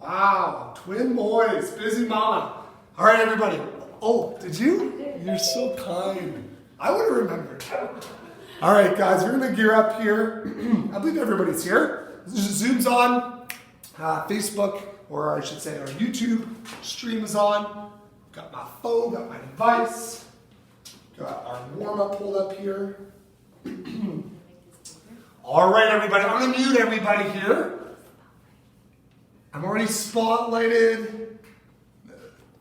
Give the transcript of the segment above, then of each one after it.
Wow, twin boys, busy mama. All right, everybody. Oh, did you? You're so kind. I would have remembered. All right, guys, we're gonna gear up here. I believe everybody's here. Zoom's on, Facebook, or I should say our YouTube stream is on. Got my phone, got my device. Got our warm-up pulled up here. All right, everybody, I'm gonna mute everybody here. I'm already spotlighted.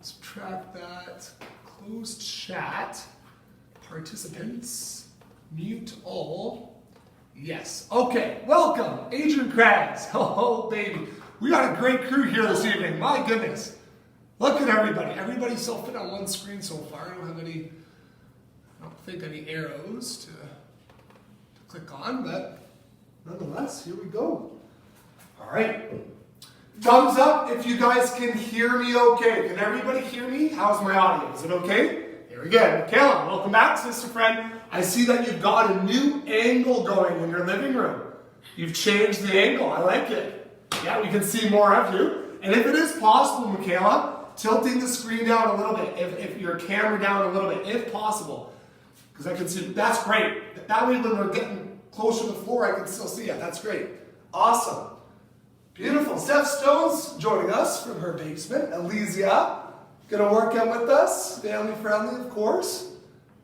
Subtract that. Closed chat. Participants. Mute all. Yes. Okay. Welcome, Adrian Krabs. Oh, baby. We got a great crew here this evening. My goodness. Look at everybody. Everybody's so fit on one screen so far. I don't think any arrows to click on, but nonetheless, here we go. All right. Thumbs up if you guys can hear me okay. Can everybody hear me? How's my audio? Is it okay? Here we go. Michaela, welcome back, sister friend. I see that you've got a new angle going in your living room. You've changed the angle. I like it. Yeah, we can see more of you. And if it is possible, Michaela, tilting the screen down a little bit, if your camera down a little bit, if possible. Because I can see, that's great. That way when we're getting closer to the floor, I can still see it. That's great. Awesome. Beautiful. Steph Stone's joining us from her basement. Elysia, gonna work out with us. Family friendly, of course.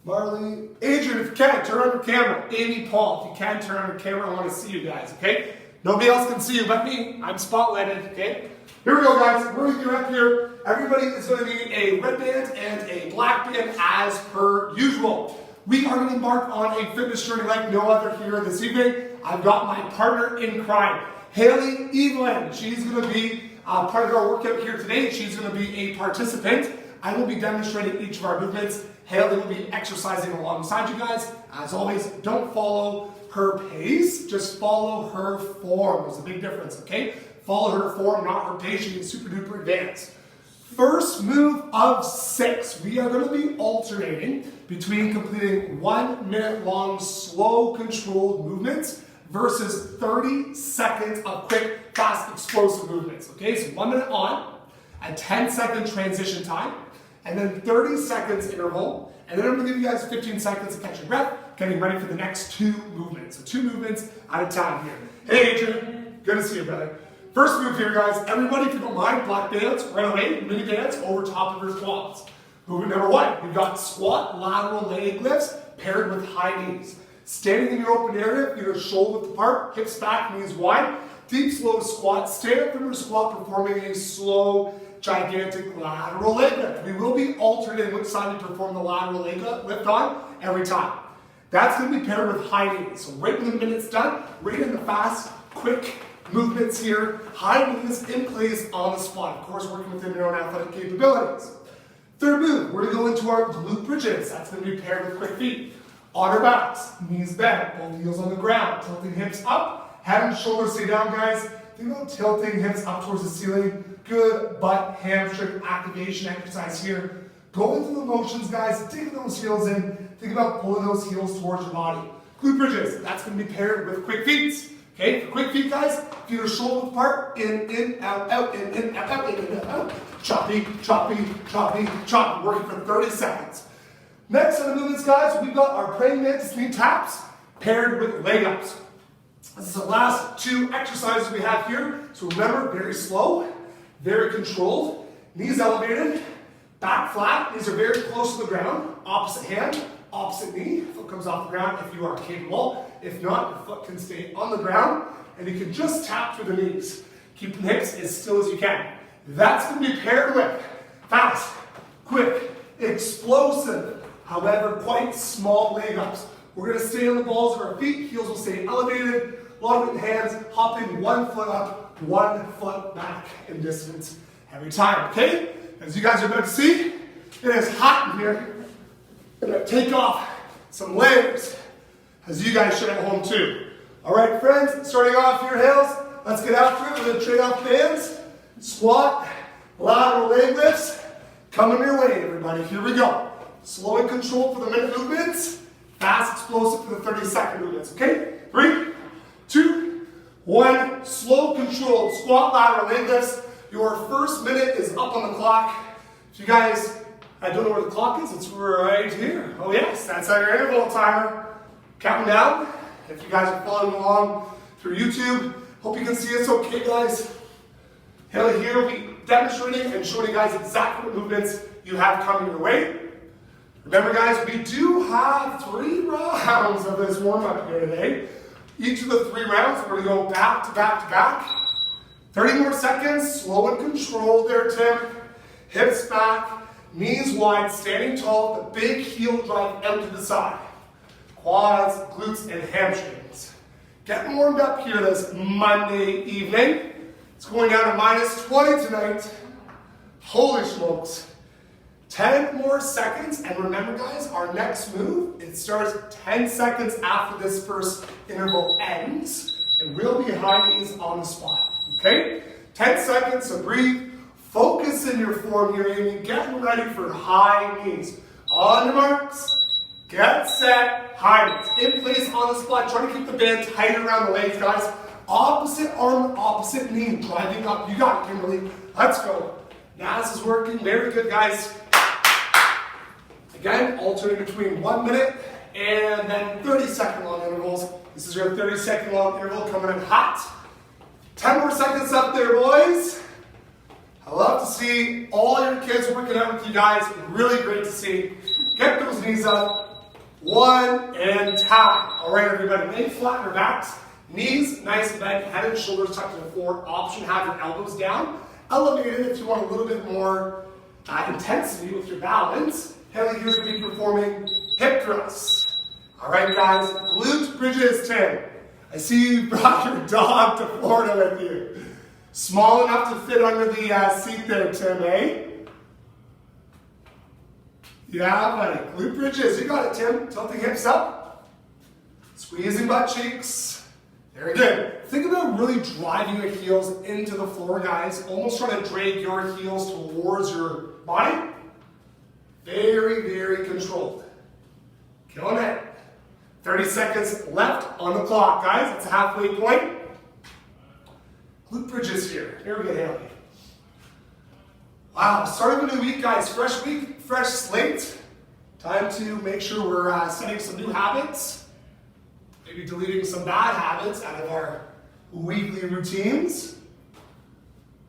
Marley. Adrian, if you can, turn on your camera. Amy, Paul, if you can, turn on your camera. I want to see you guys, okay? Nobody else can see you but me. I'm spotlighted, okay? Here we go, guys. We're gonna get up here. Everybody is gonna need a red band and a black band as per usual. We are gonna embark on a fitness journey like no other here this evening. I've got my partner in crime, Haley Evelyn. She's going to be part of our workout here today. She's going to be a participant. I will be demonstrating each of our movements. Haley will be exercising alongside you guys. As always, don't follow her pace, just follow her form. There's a big difference, okay? Follow her form, not her pace. She is super duper advanced. First move of 6. We are going to be alternating between completing 1 minute long slow controlled movements versus 30 seconds of quick, fast, explosive movements. Okay, so 1 minute on, a 10-second transition time, and then 30 seconds interval, and then I'm gonna give you guys 15 seconds to catch your breath, getting ready for the next 2 movements. So 2 movements at a time here. Hey Adrian, good to see you, brother. First move here, guys. Everybody, if you don't mind, black bands, right away, mini bands over top of your quads. Movement number 1, we've got squat lateral leg lifts paired with high knees. Standing in your open area, your shoulder width apart, hips back, knees wide. Deep, slow squat. Stand up from your squat, performing a slow, gigantic lateral leg lift. We will be alternating which side we perform the lateral leg lift on every time. That's going to be paired with high knees. So right when the minute's done, right in the fast, quick movements here. High knees in place on the spot. Of course, working within your own athletic capabilities. Third move, we're going to go into our glute bridges. That's going to be paired with quick feet. On our backs, knees bent, both heels on the ground, tilting hips up, head and shoulders stay down, guys. Think about tilting hips up towards the ceiling. Good butt hamstring activation exercise here. Go into the motions, guys. Dig those heels in. Think about pulling those heels towards your body. Glute bridges, that's going to be paired with quick feet. Okay, for quick feet, guys, feet are shoulder width apart, in, out, in, out. Choppy, choppy, choppy, choppy. Working for 30 seconds. Next set of movements, guys, we've got our praying mantis knee taps paired with leg ups. This is the last 2 exercises we have here. So remember, very slow, very controlled. Knees elevated, back flat. These are very close to the ground. Opposite hand, opposite knee. Foot comes off the ground if you are capable. If not, your foot can stay on the ground and you can just tap through the knees. Keep the hips as still as you can. That's going to be paired with fast, quick, explosive, however, quite small leg ups. We're going to stay on the balls of our feet. Heels will stay elevated. A lot of it in hands. Hopping 1 foot up, 1 foot back in distance every time, okay? As you guys are about to see, it is hot in here. I'm going to take off some layers, as you guys should at home too. All right, friends, starting off here, Hales. Let's get after it. We're going to trade off bands. Squat, lateral leg lifts. Coming your way, everybody. Here we go. Slow and controlled for the minute movements. Fast, explosive for the 30-second movements. Okay? 3, 2, 1. Slow, controlled squat, lateral leg lifts. Your first minute is up on the clock. If you guys, I don't know where the clock is, it's right here. Oh yes, that's our interval timer. Counting down. If you guys are following along through YouTube, hope you can see us okay, guys. Haley here will be demonstrating and showing you guys exactly what movements you have coming your way. Remember guys, we do have 3 rounds of this warm-up here today. Each of the 3 rounds, we're going to go back to back to back. 30 more seconds, slow and controlled there, Tim. Hips back, knees wide, standing tall, the big heel drive out to the side. Quads, glutes, and hamstrings. Getting warmed up here this Monday evening. It's going down to -20 tonight. Holy smokes. 10 more seconds, and remember guys, our next move, it starts 10 seconds after this first interval ends, and we'll be high knees on the spot. Okay? 10 seconds, so breathe. Focus in your form here, Amy. Getting ready for high knees. On your marks. Get set. High knees. In place on the spot. Try to keep the band tight around the legs, guys. Opposite arm, opposite knee. Driving up. You got it, Kimberly. Let's go. Nas is working. Very good, guys. Again, alternating between 1 minute and then 30-second long intervals. This is your 30-second long interval coming in hot. 10 more seconds up there, boys. I love to see all your kids working out with you guys. Really great to see. Get those knees up. 1 and time. All right, everybody. Lay flat your backs. Knees nice and bent. Head and shoulders tucked to the floor. Option, have your elbows down. Elevated if you want a little bit more intensity with your balance. Haley here's going to be performing hip thrusts. All right, guys. Glute bridges, Tim. I see you brought your dog to Florida with you. Small enough to fit under the seat there, Tim, eh? Yeah, buddy. Glute bridges. You got it, Tim. Tilting hips up. Squeezing butt cheeks. Very good. Think about really driving your heels into the floor, guys. Almost trying to drag your heels towards your body. Very, very controlled. Killing it. 30 seconds left on the clock, guys. It's a halfway point. Glute bridges here. Here we go, Haley. Wow, start of a new week, guys. Fresh week, fresh slate. Time to make sure we're setting some new habits. Maybe deleting some bad habits out of our weekly routines.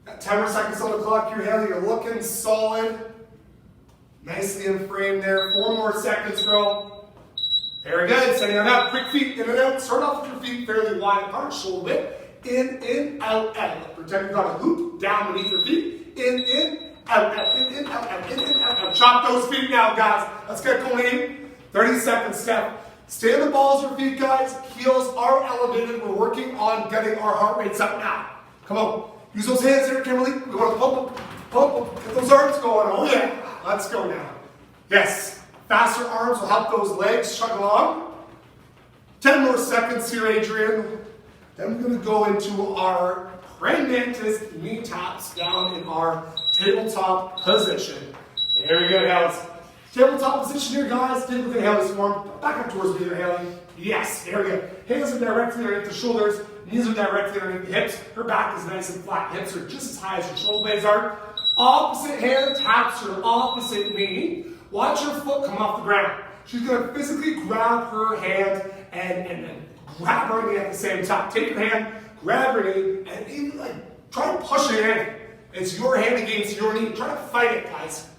Got 10 more seconds on the clock here, Haley. You're looking solid. Nicely in frame there. 4 more seconds, girl. Very good. Setting it up. Quick feet in and out. Start off with your feet fairly wide apart. Shoulder width. In, out, out. Pretend you've got a loop down beneath your feet. In, out, out. In, out, out. In, out, out. Chop those feet now, guys. Let's get going in. 30 seconds step. Stay on the balls of your feet, guys. Heels are elevated. We're working on getting our heart rates up now. Come on. Use those hands there, Kimberly. We want to pump them. Get those arms going. Oh, yeah. Let's go now. Yes. Faster arms will help those legs chug along. 10 more seconds here, Adrian. Then we're going to go into our praying mantis knee taps down in our tabletop position. There we go, Haley. Tabletop position here, guys. Take a look at Haley's form. Back up towards me there, Haley. Yes, there we go. Hands are directly underneath the shoulders. Knees are directly underneath the hips. Her back is nice and flat. Hips are just as high as your shoulder blades are. Opposite hand taps her opposite knee. Watch her foot come off the ground. She's going to physically grab her hand and grab her knee at the same time. Take your hand, grab her knee, and even try to push it in. It's your hand against your knee. Try to fight it, guys.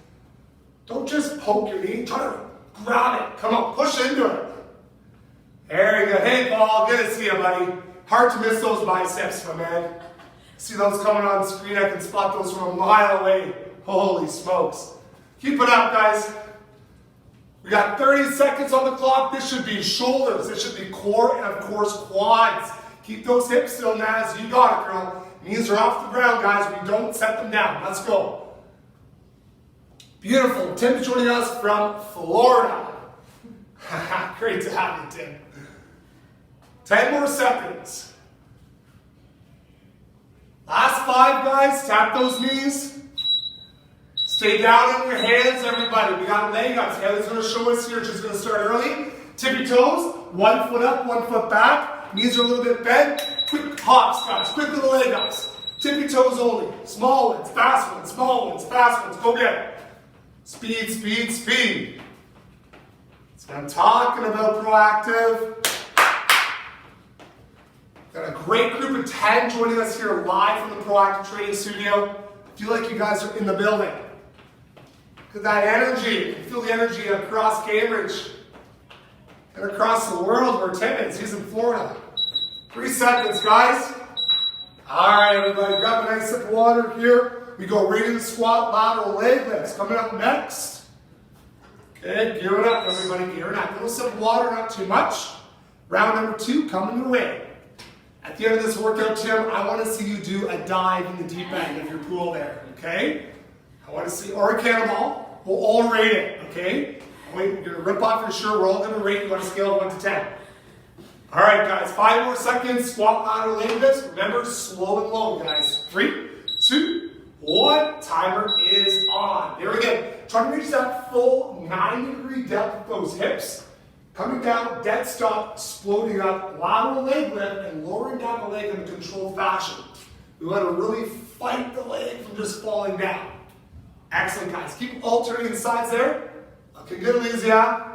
Don't just poke your knee. Try to grab it. Come on, push into it. Very good. Hey, Paul. Good to see you, buddy. Hard to miss those biceps, my man. See those coming on screen. I can spot those from a mile away. Holy smokes. Keep it up, guys. We got 30 seconds on the clock. This should be shoulders. This should be core and, of course, quads. Keep those hips still, Naz. You got it, girl. Knees are off the ground, guys. We don't set them down. Let's go. Beautiful. Tim's joining us from Florida. Great to have you, Tim. 10 more seconds. Last 5, guys. Tap those knees. Stay down on your hands, everybody. We got leg ups. Haley's going to show us here. She's going to start early. Tippy toes. 1 foot up, 1 foot back. Knees are a little bit bent. Quick hops, guys. Quick little leg ups. Tippy toes only. Small ones, fast ones, small ones, fast ones. Go get it. Speed, speed, speed. That's what I'm talking about, proactive. Got a great group of 10 joining us here live from the Proactive Training Studio. I feel like you guys are in the building. Look at that energy. I feel the energy across Cambridge and across the world where Tim is. He's in Florida. 3 seconds, guys. All right, everybody, grab a nice sip of water here. We go right into squat, lateral leg lifts. Coming up next. Okay, gearing up, everybody, gearing up. A little sip of water, not too much. Round number 2 coming your way. At the end of this workout, Tim, I want to see you do a dive in the deep end of your pool there, okay? I want to see, or a cannonball. We'll all rate it, okay? Wait, you're going to rip off your shirt. We're all going to rate you on a scale of 1 to 10. All right, guys, 5 more seconds. Squat, lateral leg lifts. Remember, slow and low, guys. 3, 2, 1. Timer is on. There we go. Try to reach that full 90-degree depth with those hips. Coming down, dead stop, exploding up, lateral leg lift, and lowering down the leg in a controlled fashion. We want to really fight the leg from just falling down. Excellent, guys. Keep alternating the sides there. Looking good, Elysia.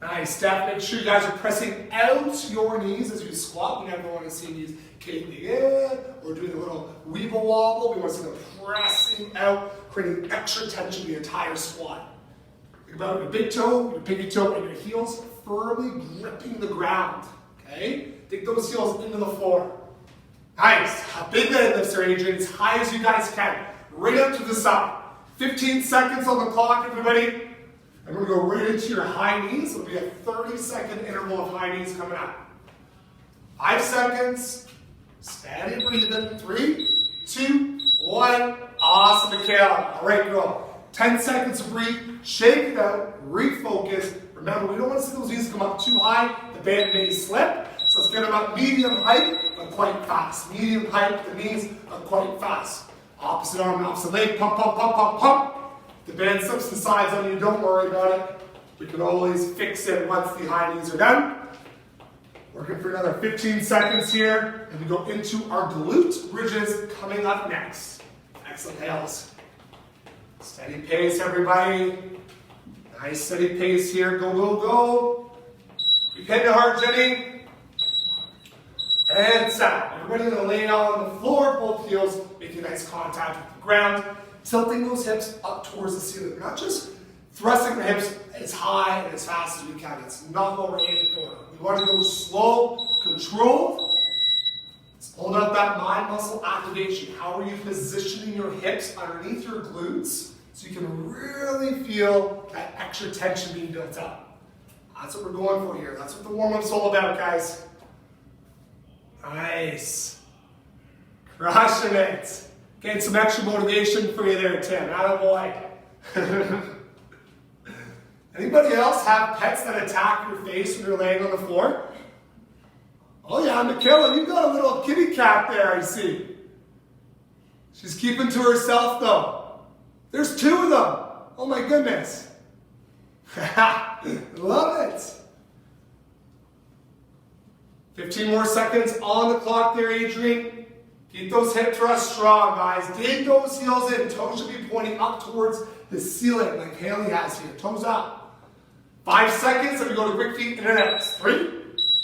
Nice, Steph. Make sure you guys are pressing out your knees as you squat. We never want to see knees caving in or doing a little weeble wobble. We want to see them pressing out, creating extra tension the entire squat. Think about your big toe, your pinky toe, and your heels firmly gripping the ground. Okay? Dig those heels into the floor. Nice. Big leg lifts there, Adrian, as high as you guys can. Right up to the side. 15 seconds on the clock, everybody. And we're going to go right into your high knees. It'll be a 30-second interval of high knees coming up. 5 seconds. Steady breathing. 3, 2, 1. Awesome, Michaela. All right, girl. 10 seconds of breathe. Shake it out. Refocus. Remember, we don't want to see those knees come up too high. The band may slip. So let's get them up medium height, but quite fast. Medium height, the knees are quite fast. Opposite arm, opposite leg. Pump, pump, pump, pump, pump. The band slips and sides on you. Don't worry about it. We can always fix it once the high knees are done. Working for another 15 seconds here. And we go into our glute bridges coming up next. Excellent, Hales. Steady pace, everybody. Nice steady pace here. Go, go, go. Keep hitting hard, Jenny. And set. Everybody going to lay out on the floor, both heels making nice contact with the ground. Tilting those hips up towards the ceiling. We're not just thrusting the hips as high and as fast as we can. It's not what we're aiming for. We want to go slow, controlled. It's all about that mind muscle activation. How are you positioning your hips underneath your glutes so you can really feel that extra tension being built up? That's what we're going for here. That's what the warm-up's all about, guys. Nice. Crushing it. Getting some extra motivation for you there, Tim. Attaboy. Anybody else have pets that attack your face when you're laying on the floor? Oh yeah, Michaela, you've got a little kitty cat there, I see. She's keeping to herself though. There's 2 of them. Oh my goodness. Love it. 15 more seconds on the clock there, Adrian. Keep those hip thrusts strong, guys. Dig those heels in. Toes should be pointing up towards the ceiling like Haley has here. Toes up. 5 seconds, and we go to quick feet in the next. 3,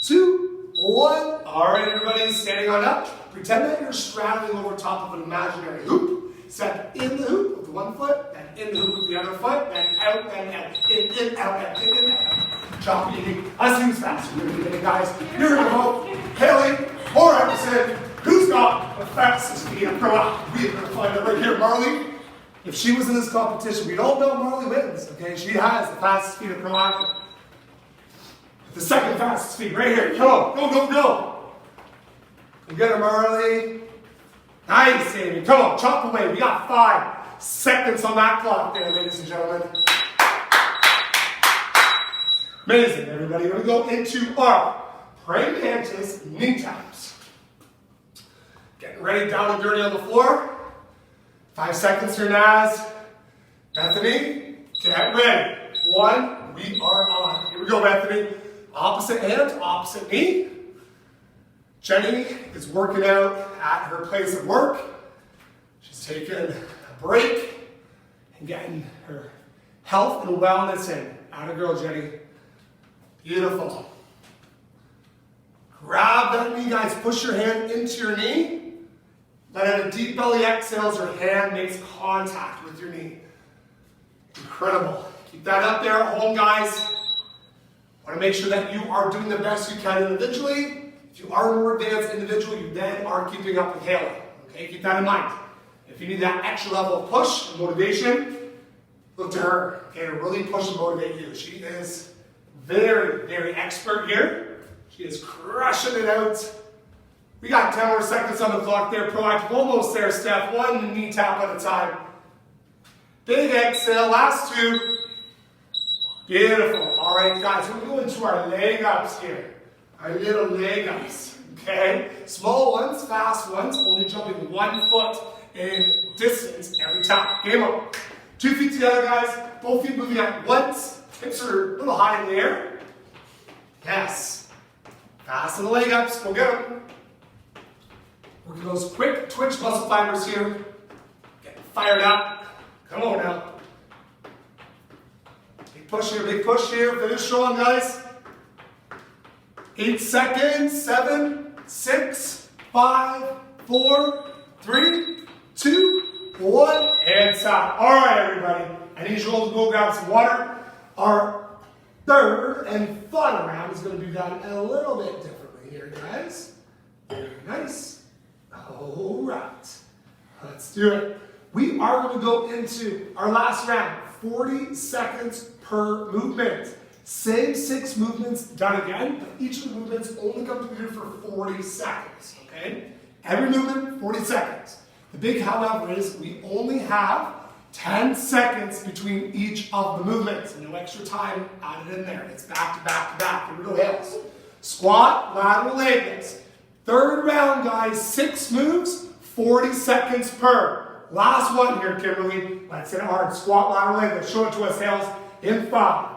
2, 1. All right, everybody, standing on up. Pretend that you're straddling over top of an imaginary hoop. Step in the hoop with one foot, then in the hoop with the other foot, then out, in, out, in, out. Chop eating. Let's use fast. We're going to guys. Here we go. Haley, or Emerson. Who's got the fastest feet? We're going to find it right here. Marley, if she was in this competition, we'd all know Marley wins, okay? She has the fastest feet of Proactive. The second fastest feet, right here. Come on, go, go, go. Go get her, Marley. Nice, Amy. Come on, chop away. We got 5 seconds on that clock there, ladies and gentlemen. Amazing, everybody. We're going to go into our praying mantis knee taps. Getting ready, down and dirty on the floor. 5 seconds here, Naz. Bethany, get ready. 1, we are on. Here we go, Bethany. Opposite hand, opposite knee. Jenny is working out at her place of work. She's taking a break and getting her health and wellness in. Atta girl, Jenny. Beautiful. Grab that knee, guys. Push your hand into your knee. Let out a deep belly exhale as your hand makes contact with your knee. Incredible. Keep that up there at home, guys. Want to make sure that you are doing the best you can individually. If you are a more advanced individual, you then are keeping up with Haley. Okay, keep that in mind. If you need that extra level of push and motivation, look to her. Okay, to really push and motivate you. She is very, very expert here. She is crushing it out. We got 10 more seconds on the clock there. Proactive, almost there, Steph. One knee tap at a time. Big exhale, last two. Beautiful. All right, guys, we're going to our leg ups here. Our little leg ups, okay? Small ones, fast ones, only jumping 1 foot in distance every time. Game on. 2 feet together, guys. Both feet moving at once. Hips are a little high in the air. Yes. Fast in the leg ups. Go get them. Working those quick twitch muscle fibers here. Getting fired up. Come on now. Big push here, big push here. Finish strong, guys. 8 seconds. 7, 6, 5, 4, 3, 2, 1, and stop. All right, everybody. I need you all to go grab some water. Our third and final round is going to be done a little bit differently here, guys. Very nice. All right. Let's do it. We are going to go into our last round. 40 seconds per movement. Same 6 movements done again, but each of the movements only completed for 40 seconds, okay? Every movement, 40 seconds. The big however is we only have 10 seconds between each of the movements. No extra time added in there. It's back to back to back. Here we go, Hales. Squat, lateral leg lifts. Third round, guys, 6 moves, 40 seconds per. Last one here, Kimberly. Let's hit it hard. Squat, lateral leg lifts. Show it to us, Hales. In 5,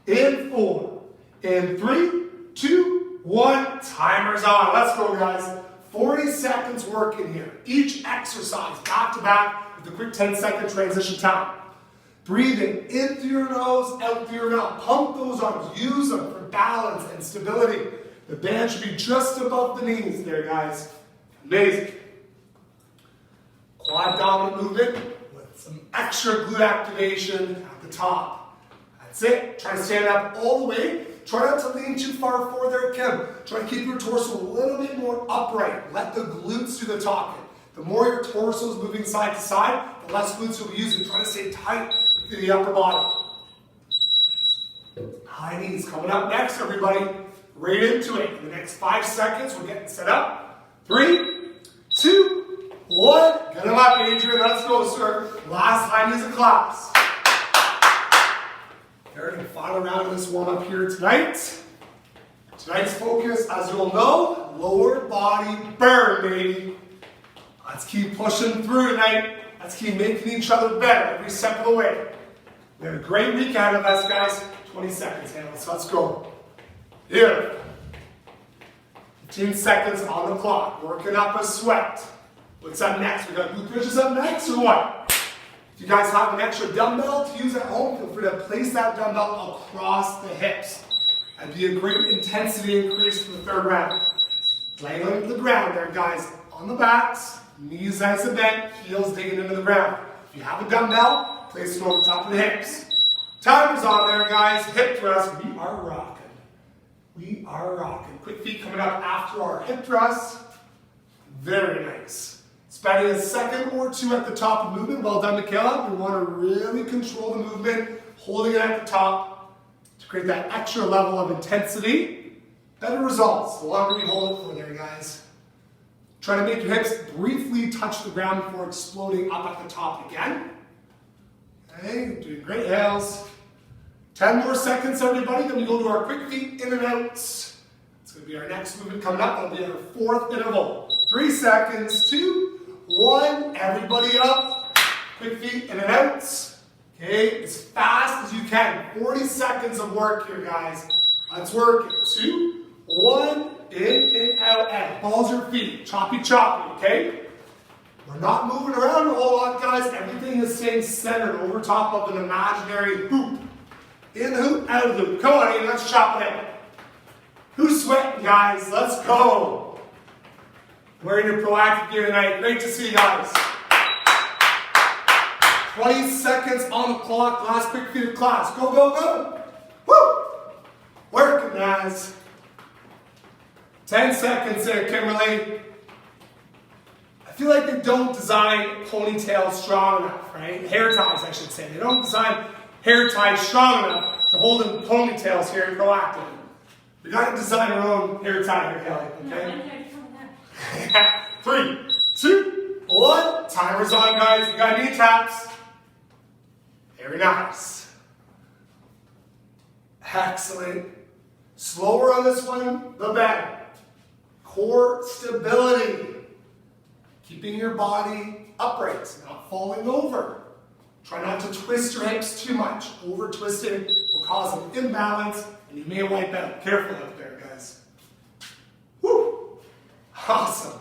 in 4, in 3, 2, 1. Timer's on. Let's go, guys. 40 seconds working here. Each exercise back to back with a quick 10-second transition time. Breathing in through your nose, out through your mouth. Pump those arms. Use them for balance and stability. The band should be just above the knees there, guys. Amazing. Quad dominant movement with some extra glute activation at the top. That's it. Try to stand up all the way. Try not to lean too far forward there, Kim. Try to keep your torso a little bit more upright. Let the glutes do the talking. The more your torso is moving side to side, the less glutes you'll be using. Try to stay tight with the upper body. High knees coming up next, everybody. Right into it. In the next 5 seconds, we're getting set up. 3, 2, 1. Get them up, Adrian. Let's go, sir. Last high knees of class. Third and final round of this warm-up here tonight. Tonight's focus, as you'll know, lower body burn, baby. Let's keep pushing through tonight. Let's keep making each other better every step of the way. We have a great week ahead of us, guys. 20 seconds, Hales. Let's go. Here. 15 seconds on the clock. Working up a sweat. What's up next? We got glute bridges up next, or what? If you guys have an extra dumbbell to use at home, feel free to place that dumbbell across the hips. That'd be a great intensity increase for the third round. Laying onto the ground there, guys. On the backs, knees nice and bent, heels digging into the ground. If you have a dumbbell, place it over the top of the hips. Timer's on there, guys. Hip thrust. We are rocking. We are rocking. Quick feet coming up after our hip thrust. Very nice. Spending a second or 2 at the top of movement. Well done, Michaela. We want to really control the movement, holding it at the top to create that extra level of intensity. Better results. The longer we hold it for there, guys. Try to make your hips briefly touch the ground before exploding up at the top again. Okay, doing great, Hales. 10 more seconds, everybody. Then we go to our quick feet in and out. It's going to be our next movement coming up. That'll be our 4th interval. 3 seconds, 2, 1. Everybody up. Quick feet in and out. Okay, as fast as you can. 40 seconds of work here, guys. Let's work it. 2, 1, In, out. Balls your feet. Choppy, okay? We're not moving around a whole lot, guys. Everything is staying centered over top of an imaginary hoop. In the hoop, out of the hoop. Come on, Aiden, let's chop it in. Who's sweating, guys? Let's go. Wearing your proactive gear tonight. Great to see you guys. 20 seconds on the clock. Last quick feet of class. Go, go, go. Woo! Working, guys. 10 seconds there, Kimberly. I feel like they don't design ponytails strong enough, right? Hair ties, I should say. They don't design hair ties strong enough to hold in ponytails here in Proactive. We gotta design our own hair tie here, Kelly, okay? 3, 2, 1. Timer's on, guys. You got knee taps. Very nice. Excellent. Slower on this one, the better. Core stability. Keeping your body upright, not falling over. Try not to twist your hips too much. Over twisting will cause an imbalance and you may wipe out. Careful out there, guys. Woo! Awesome.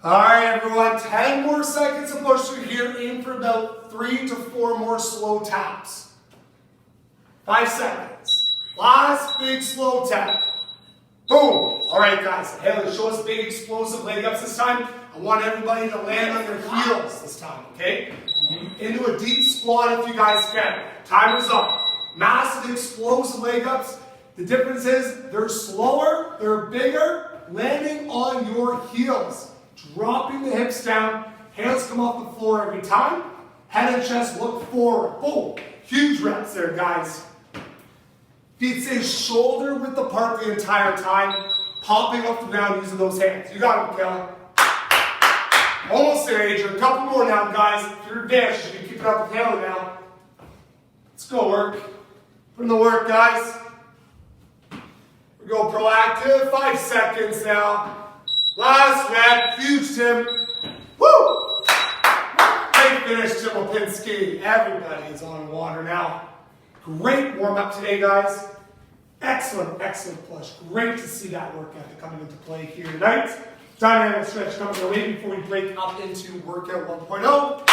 All right, everyone. 10 more seconds to push through here. Aim for about 3 to 4 more slow taps. 5 seconds. Last big slow tap. Boom. All right, guys. Haley, show us big explosive leg ups this time. I want everybody to land on their heels this time, okay? Into a deep squat if you guys can. Timer's up. Massive explosive leg ups. The difference is they're slower, they're bigger, landing on your heels. Dropping the hips down, hands come off the floor every time. Head and chest look forward. Boom. Huge reps there, guys. Feet stay shoulder width apart the entire time, popping off the ground using those hands. You got it, Kelly. Almost there, Adrian. A couple more now, guys. If you're advanced, you can keep it up with Kelly now. Let's go work. Put in the work, guys. We go Proactive. 5 seconds now. Last rep. Huge, Tim. Woo! Great finish, Tim Lipinski. Everybody is on water now. Great warm-up today, guys. Excellent, excellent push. Great to see that work ethic coming into play here tonight. Dynamic stretch coming your way before we break up into workout 1.0.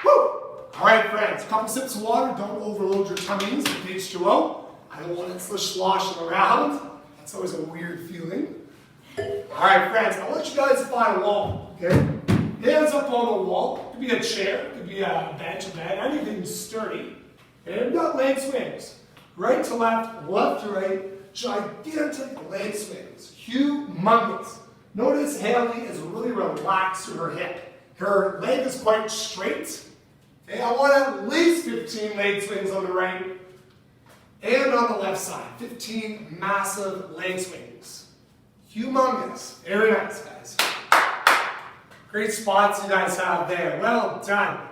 Woo! All right, friends. A couple sips of water. Don't overload your tummies with H2O. I don't want it sloshing around. That's always a weird feeling. All right, friends. I want you guys to find a wall, okay? Hands up on the wall. It could be a chair. It could be a bench, a bed, anything sturdy. And we've got leg swings. Right to left, left to right. Gigantic leg swings. Humongous. Notice Haley is really relaxed to her hip. Her leg is quite straight. Okay, I want at least 15 leg swings on the right and on the left side. 15 massive leg swings. Humongous. Very nice, guys. Great spots you guys have there. Well done.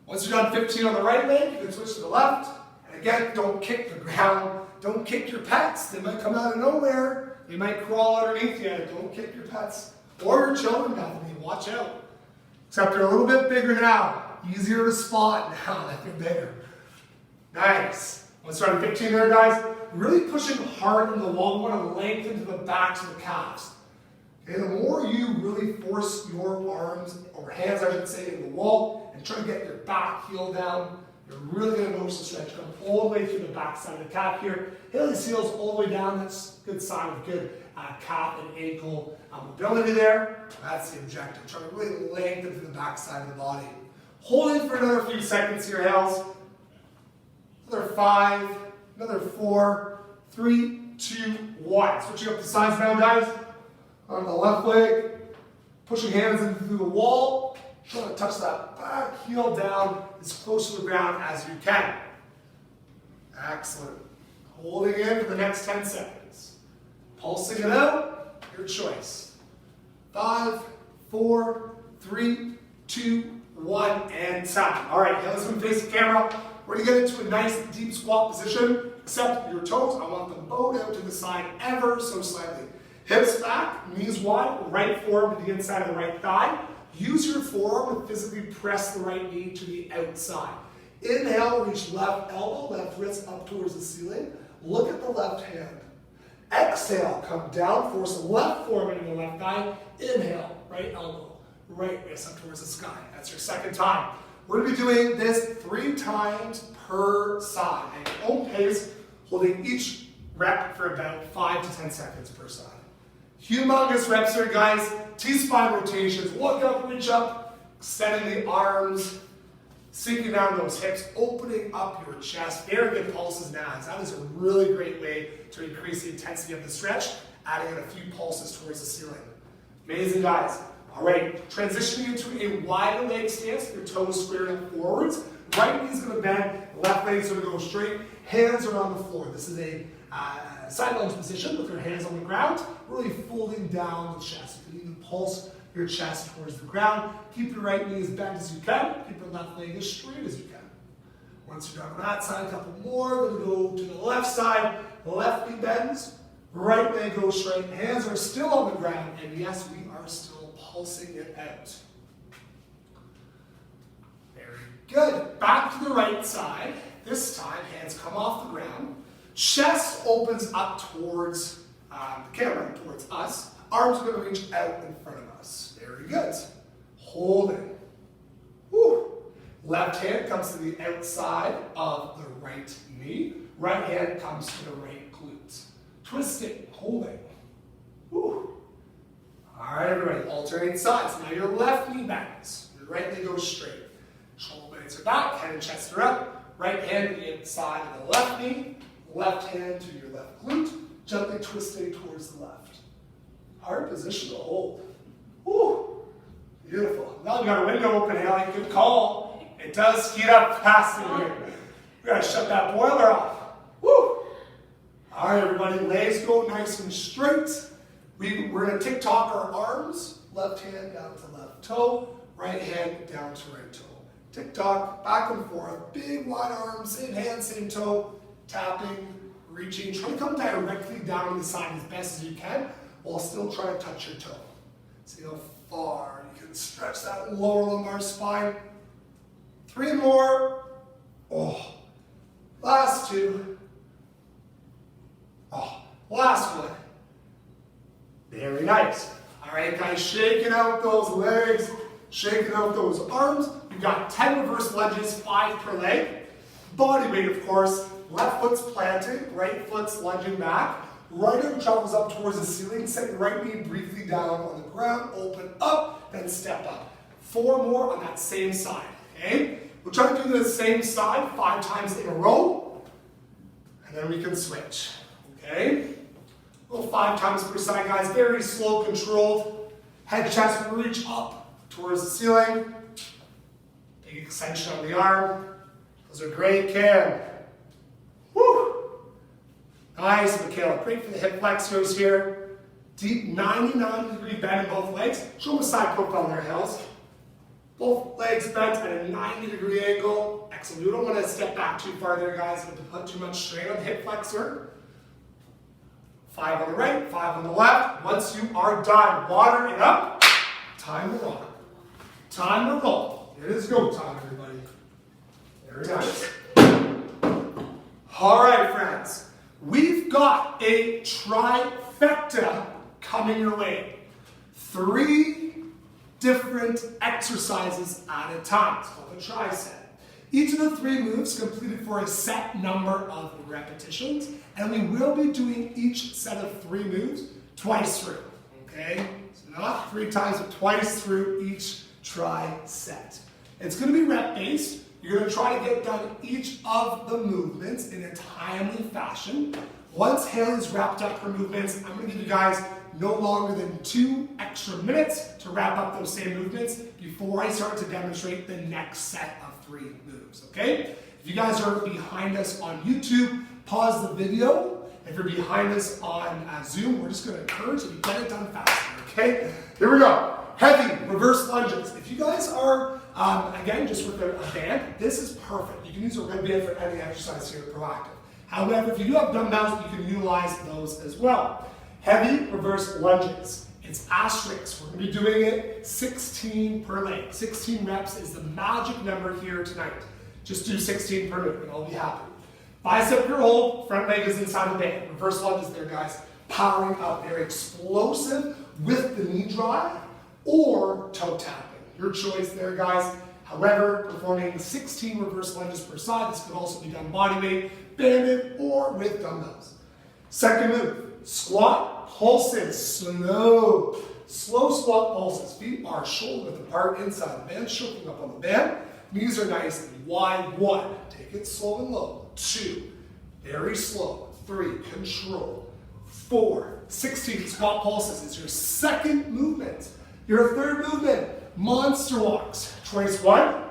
Once you're done 15 on the right leg, you can switch to the left. And again, don't kick the ground. Don't kick your pets. They might come out of nowhere. They might crawl underneath you. Don't kick your pets. Or your children, Bethany. Watch out. Except they're a little bit bigger now. Easier to spot now that they're bigger. Nice. Once you're on 15 there, guys, really pushing hard in the wall. We want to lengthen to the backs of the calves. Okay, the more you really force your arms, or hands I should say, in the wall and try to get your back heel down, you're really going to notice the stretch come all the way through the back side of the calf here. Haley's heels all the way down. That's a good sign of good calf and ankle mobility there. That's the objective. Try to really lengthen through the back side of the body. Hold it for another few seconds here, Hales. Another 5, another 4, 3, 2, 1. Switching up the sides now, guys. On the left leg, pushing hands in through the wall, trying to touch that back heel down as close to the ground as you can. Excellent. Holding in for the next 10 seconds. Pulsing it out, your choice. 5, 4, 3, 2, 1, and time. All right, now let's face the camera. We're going to get into a nice deep squat position. Except your toes, I want them bowed out to the side ever so slightly. Hips back, knees wide, right forearm to the inside of the right thigh. Use your forearm to physically press the right knee to the outside. Inhale, reach left elbow, left wrist up towards the ceiling. Look at the left hand. Exhale, come down, force the left forearm into the left thigh. Inhale, right elbow, right wrist up towards the sky. That's your second time. We're going to be doing this 3 times per side at your own pace, holding each rep for about 5 to 10 seconds per side. Humongous reps here, guys. T-spine rotations. Look up, reach up, extending the arms, sinking down those hips, opening up your chest. Very good pulses now. That is a really great way to increase the intensity of the stretch, adding in a few pulses towards the ceiling. Amazing, guys. All right, transitioning into a wider leg stance, your toes squaring forwards. Right knee's going to bend, left leg's going to go straight. Hands are on the floor. This is a side lunge position with your hands on the ground, really folding down the chest. You can even pulse your chest towards the ground. Keep your right knee as bent as you can. Keep your left leg as straight as you can. Once you're done on that side, a couple more. Then go to the left side. Left knee bends, right leg goes straight. Hands are still on the ground, and yes, we are still pulsing it out. Very good. Back to the right side. This time, hands come off the ground. Chest opens up towards the camera, towards us. Arms are going to reach out in front of us. Very good. Holding. Woo. Left hand comes to the outside of the right knee. Right hand comes to the right glute. Twisting, holding. Woo. All right, everybody, alternate sides. Now your left knee bends. Your right knee goes straight. Shoulder blades are back, head and chest are up. Right hand to the inside of the left knee. Left hand to your left glute. Gently twisting towards the left. Hard position to hold. Woo. Beautiful. Now we got a window open, Haley. Good call. It does heat up fast in here. We gotta shut that boiler off. Woo. All right, everybody. Legs go nice and straight. We're gonna tick-tock our arms. Left hand down to left toe. Right hand down to right toe. Tick-tock, back and forth. Big wide arms, same hand, same toe. Tapping, reaching. Try to come directly down the side as best as you can while still trying to touch your toe. See how far you can stretch that lower lumbar spine. 3 more. Oh. Last 2. Oh. Last 1. Very nice. All right, guys, shaking out those legs, shaking out those arms. We've got 10 reverse lunges, 5 per leg. Body weight, of course. Left foot's planted, right foot's lunging back. Right arm travels up towards the ceiling. Set your right knee briefly down on the ground. Open up, then step up. 4 more on that same side, okay? We'll try to do the same side 5 times in a row, and then we can switch, okay? Well, 5 times per side, guys. Very slow, controlled. Head, chest, reach up towards the ceiling. Big extension on the arm. Those are great, Cam. Woo! Nice, Michaela. Great for the hip flexors here. Deep 99-degree bend in both legs. Show them a side profile there, Hells. Both legs bent at a 90-degree angle. Excellent. We don't want to step back too far there, guys. We don't have to put too much strain on the hip flexor. 5 on the right, 5 on the left. Once you are done, water it up. Time to rock. Time to roll. It is go time, everybody. Very nice. All right, friends. We've got a trifecta coming your way. 3 different exercises at a time. It's called a tricep. Each of the 3 moves completed for a set number of repetitions, and we will be doing each set of 3 moves twice through, okay? So not 3 times, but twice through each tricep. It's going to be rep-based. You're going to try to get done each of the movements in a timely fashion. Once Haley's wrapped up her movements, I'm going to give you guys no longer than 2 extra minutes to wrap up those same movements before I start to demonstrate the next set of 3 moves, okay? If you guys are behind us on YouTube, pause the video. If you're behind us on Zoom, we're just going to encourage you to get it done faster, okay? Here we go. Heavy reverse lunges. If you guys are, again, just with a band, this is perfect. You can use a red band for any exercise here at Proactive. However, if you do have dumbbells, you can utilize those as well. Heavy reverse lunges. It's asterisks. We're going to be doing it 16 per leg. 16 reps is the magic number here tonight. Just do 16 per move and I'll be happy. Bicep curl hold, front leg is inside the band. Reverse lunges there, guys. powering up, very explosive with the knee drive or toe tapping. Your choice there, guys. However, performing 16 reverse lunges per side. This could also be done body weight, banded, or with dumbbells. Second move, squat pulses. Slow squat pulses. Feet are shoulder width apart inside the band, choking up on the band. Knees are nice and wide. 1, take it slow and low. 2, very slow. 3, control. 4, 16 squat pulses is your second movement. Your third movement, monster walks. Choice 1,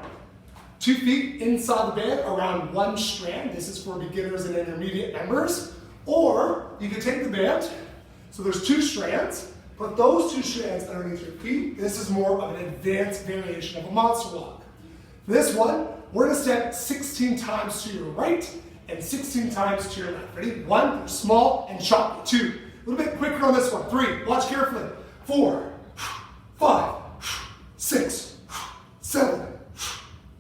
2 feet inside the band around 1 strand. This is for beginners and intermediate members. Or you can take the band, so there's 2 strands, put those 2 strands underneath your feet. This is more of an advanced variation of a monster walk. For this one, we're gonna step 16 times to your right and 16 times to your left. Ready? 1, small and choppy. 2, a little bit quicker on this one. 3, watch carefully. 4, 5, 6, 7,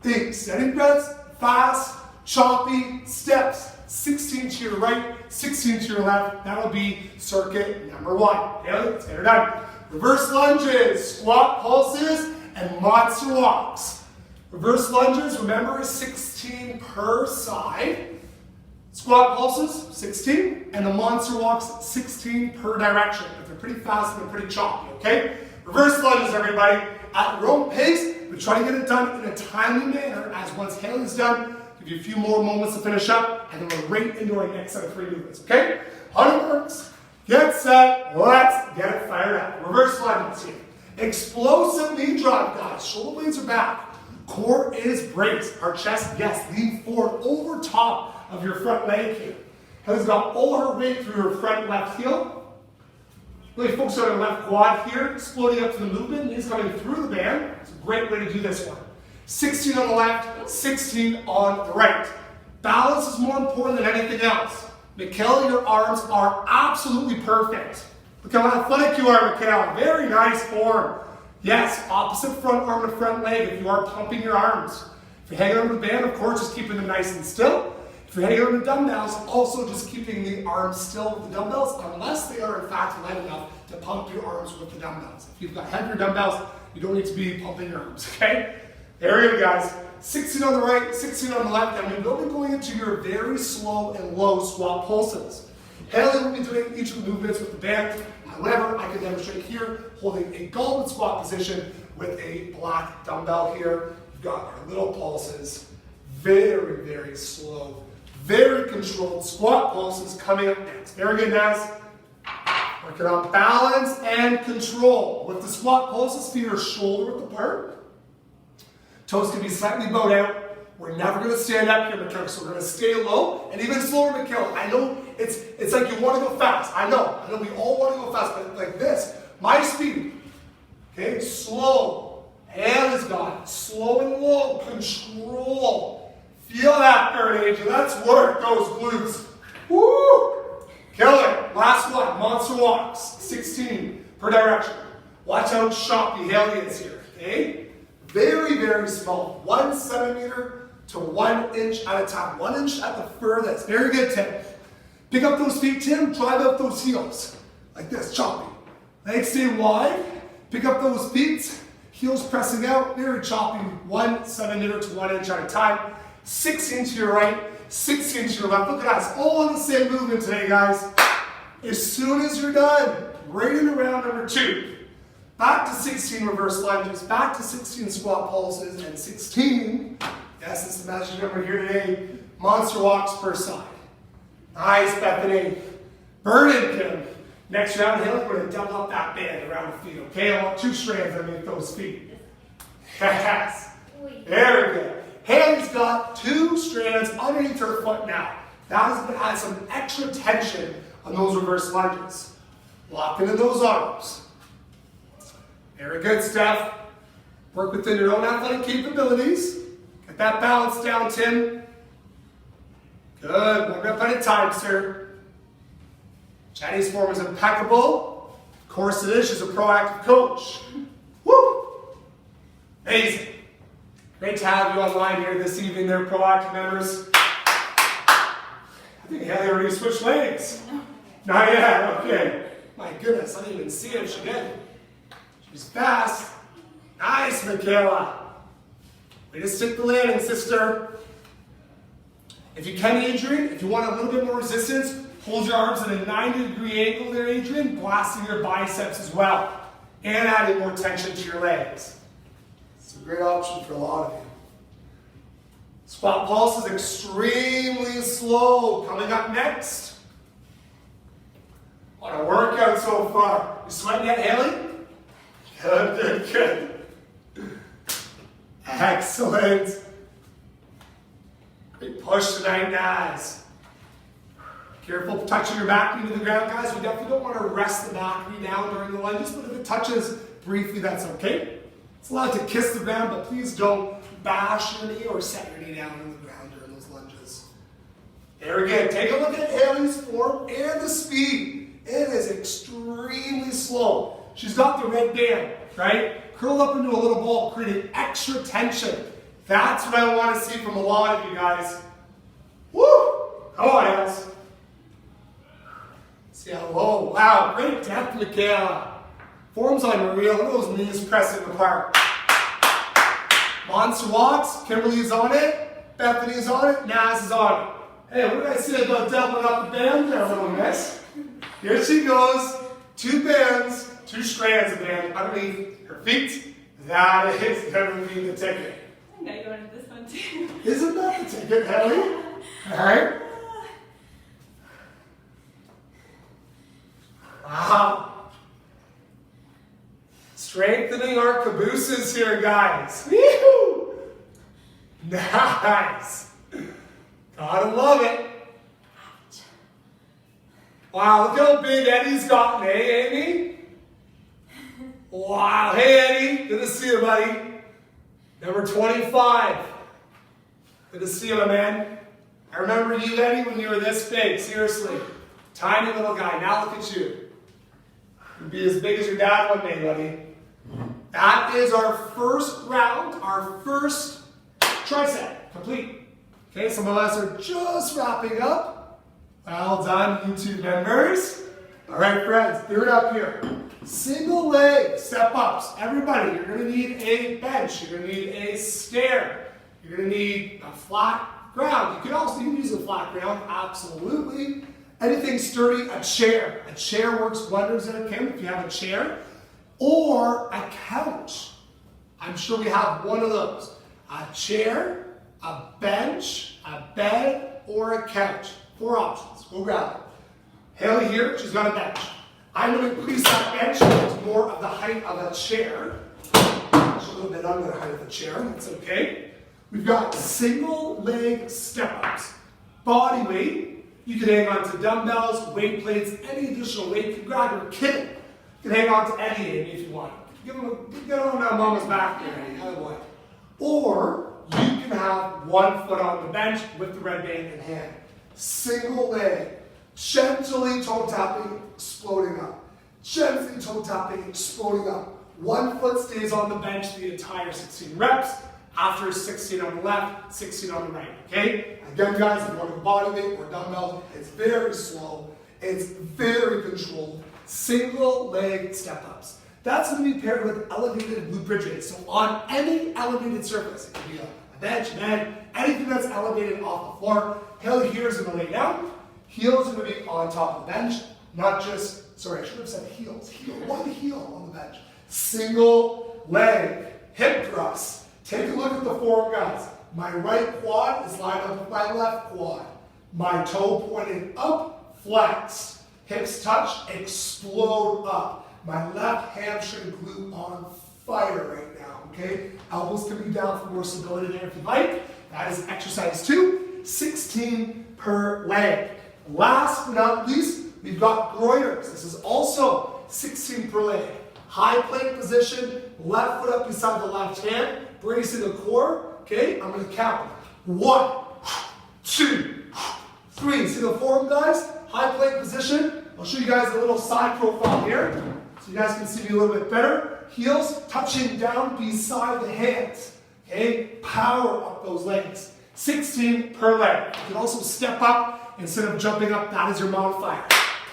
8. Steady breaths, fast, choppy steps. 16 to your right, 16 to your left. That'll be circuit number 1. Okay, let's get her done. Reverse lunges, squat pulses, and monster walks. Reverse lunges, remember, is 16 per side. Squat pulses, 16, and the monster walks, 16 per direction. But they're pretty fast and they're pretty choppy, okay? Reverse lunges, everybody, at your own pace, but try to get it done in a timely manner, as once Haley's done, give you a few more moments to finish up, and then we're right into our next set of 3 movements, okay? On it works. Get set, let's get it fired up. Reverse lunges here. Explosive knee drop, guys. Shoulder blades are back. Core is braced. Our chest, yes, lean forward over top of your front leg here. Heather's got all her weight through her front left heel. Really focus on her left quad here, exploding up to the movement. Knees coming through the band. It's a great way to do this one. 16 on the left, 16 on the right. Balance is more important than anything else. Mikhail, your arms are absolutely perfect. Look how athletic you are, Mikhail. Very nice form. Yes, opposite front arm to front leg if you are pumping your arms. If you're hanging on the band, of course, just keeping them nice and still. If you're hanging on the dumbbells, also just keeping the arms still with the dumbbells, unless they are in fact light enough to pump your arms with the dumbbells. If you've got heavier dumbbells, you don't need to be pumping your arms, okay? There we go, guys. 16 on the right, 16 on the left, and we will be going into your very slow and low squat pulses. Haley will be doing each of the movements with the band. However, I can demonstrate here, holding a goblet squat position with a black dumbbell here. We've got our little pulses, very, very slow, very controlled squat pulses coming up next. Very good, Naz. Working on balance and control. With the squat pulses, feet are shoulder width apart. Toes can be slightly bowed out. We're never going to stand up here, Mikhail, so we're going to stay low and even slower, Mikhail. I know it's like you want to go fast. I know we all want to go fast, but like this, my speed. Okay, slow. Hand is gone. Slow and low. Control. Feel that, third age. Let's work those glutes. Woo! Killer. Last one. Monster walks. 16 per direction. Watch how choppy Haley is here. Okay? Very, very small. 1 centimeter to 1 inch at a time. 1 inch at the furthest. Very good, Tim. Pick up those feet, Tim. Drive up those heels. Like this, choppy. Legs stay wide. Pick up those feet. Heels pressing out. Very choppy. 1 centimeter to 1 inch at a time. 16 to your right, 16 to your left. Look at us. All on the same movement today, guys. As soon as you're done, right into round number 2. Back to 16 reverse lunges, back to 16 squat pulses, and 16, yes, this is the magic number here today, monster walks per side. Nice, Bethany. Burn it, Kim. Next round, Haley, we're going to double up that band around the feet, okay? I want 2 strands underneath those feet. Yes. Very good. Haley's got 2 strands underneath her foot now. That is going to add some extra tension on those reverse lunges. Lock into those arms. Very good, Steph. Work within your own athletic capabilities. Get that balance down, Tim. Good. 1 rep at a time, sir. Chinese form is impeccable. Of course it is. She's a proactive coach. Woo! Amazing. Great to have you online here this evening, there, proactive members. I think Haley already switched legs. Not yet, okay. My goodness, I didn't even see if she did. She's fast. Nice, Michaela. Way to stick the landing, sister. If you can, Adrian, if you want a little bit more resistance, hold your arms at a 90-degree angle there, Adrian, blasting your biceps as well, and adding more tension to your legs. It's a great option for a lot of you. Squat pulse is extremely slow. Coming up next. What a workout so far. You sweating yet, Haley? Good, good, good. Excellent. Great push tonight, guys. Careful touching your back knee to the ground, guys. We definitely don't want to rest the back knee down during the lunges, but if it touches briefly, that's okay. It's allowed to kiss the ground, but please don't bash your knee or set your knee down on the ground during those lunges. There again, take a look at Haley's form and the speed. It is extremely slow. She's got the red band, right? Curled up into a little ball, creating extra tension. That's what I want to see from a lot of you guys. Woo! Come on, Alice. See how low. Wow, great depth, Michaela. Form's unreal. Look at those knees pressing apart. Monster walks. Kimberly's on it. Bethany's on it. Naz is on it. Hey, what did I say about doubling up the band there, little miss? Here she goes. 2 bands, 2 strands of band underneath her feet. That is going to be the ticket. I know you wanted this one too. Isn't that the ticket, Haley? All right. Wow. Strengthening our cabooses here, guys. Woo! Nice. Gotta love it. Wow, look how big Eddie's gotten, eh, Amy? Wow. Hey, Eddie. Good to see you, buddy. Number 25. Good to see you, my man. I remember you, Eddie, when you were this big. Seriously. Tiny little guy. Now look at you. You'll be as big as your dad one day, buddy. That is our first round, our first tricep. Complete. Okay, some of us are just wrapping up. Well done, YouTube members. All right, friends, do it up here. Single leg step-ups. Everybody, you're going to need a bench. You're going to need a stair. You're going to need a flat ground. You can also use a flat ground, absolutely. Anything sturdy, a chair. A chair works wonders in a gym if you have a chair. Or a couch. I'm sure we have one of those. A chair, a bench, a bed, or a couch. 4 options. Go grab it. Haley here, she's got a bench. I'm going to increase that bench to more of the height of a chair. Just a little bit under the height of a chair, that's okay. We've got single leg step-ups. Body weight, you can hang on to dumbbells, weight plates, any additional weight. You can grab your kid. You can hang on to Eddie Amy if you want. Get on mama's back there, Eddie, either way. Or you can have 1 foot on the bench with the red band in hand. Single leg. Gently toe tapping, exploding up. Gently toe tapping, exploding up. 1 foot stays on the bench the entire 16 reps. After 16 on the left, 16 on the right. Okay? Again, guys, if you want to body weight or dumbbells, it's very slow. It's very controlled. Single leg step-ups. That's going to be paired with elevated glute bridges. So on any elevated surface, it could be a bench, bed, anything that's elevated off the floor, Haley here is going to lay down. Heels are going to be on top of the bench, not just, sorry, I should have said heels. One heel on the bench. Single leg hip thrust. Take a look at the form, guys. My right quad is lined up with my left quad. My toe pointing up, flex. Hips touch, explode up. My left hamstring glute on fire right now, okay? Elbows can be down for more stability there if you like. That is exercise 2, 16 per leg. Last but not least, we've got groiners. This is also 16 per leg. High plank position, left foot up beside the left hand, bracing the core, okay? I'm gonna count. 1, 2, 3. See the form, guys? High plank position. I'll show you guys a little side profile here so you guys can see me a little bit better. Heels touching down beside the hands. Okay? Power up those legs. 16 per leg. You can also step up instead of jumping up. That is your modifier.